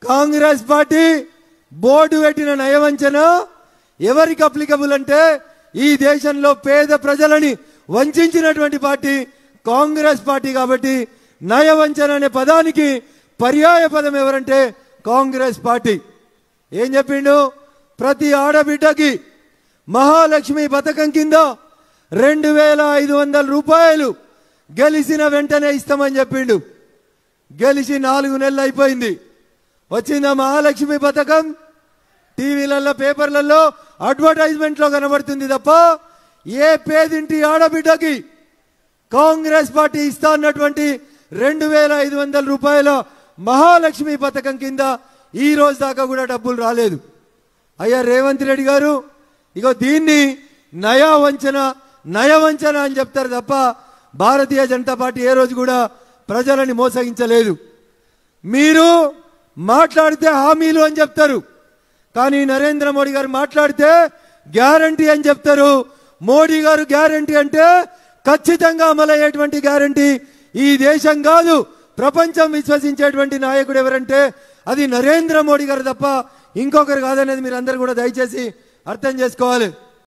Congress party board పెట్టిన నయవంచన ఎవరికి applicable అంటే ఈ దేశంలో పేద ప్రజలని వంచినటువంటి పార్టీ కాంగ్రెస్ పార్టీ కాబట్టి నయవంచన అనే పదానికి పర్యాయ పదం ఎవరంటే కాంగ్రెస్ పార్టీ. ఏం చెప్పిండు? ప్రతి ఆడబిడ్డకి మహాలక్ష్మి పథకం కింద 2500 రూపాయలు గెలిచిన వెంటనే ఇస్తామని చెప్పిండు. గెలిచి 4 నెలలు అయిపోయింది. వచ్చిందా మహాలక్ష్మి పథకం? టీవీలలో పేపర్లలో అడ్వర్టైజ్మెంట్లో కనబడుతుంది తప్ప ఏ పేదింటి ఆడబిడ్డకి కాంగ్రెస్ పార్టీ ఇస్తా అన్నటువంటి 2500 రూపాయల మహాలక్ష్మి పథకం కింద ఈ రోజు దాకా కూడా డబ్బులు రాలేదు. అయ్యా రేవంత్ రెడ్డి గారు, ఇగో దీన్ని నయవంచన అని చెప్తారు తప్ప భారతీయ జనతా పార్టీ ఏ రోజు కూడా ప్రజలని మోసగించలేదు. మీరు మాట్లాడితే హామీలు అని చెప్తారు, కానీ నరేంద్ర మోడీ గారు మాట్లాడితే గ్యారంటీ అని చెప్తారు. మోడీ గారు గ్యారంటీ అంటే ఖచ్చితంగా అమలయ్యేటువంటి గ్యారంటీ. ఈ దేశం కాదు ప్రపంచం విశ్వసించేటువంటి నాయకుడు ఎవరంటే అది నరేంద్ర మోడీ గారు తప్ప ఇంకొకరు కాదనేది మీరు అందరూ కూడా దయచేసి అర్థం చేసుకోవాలి.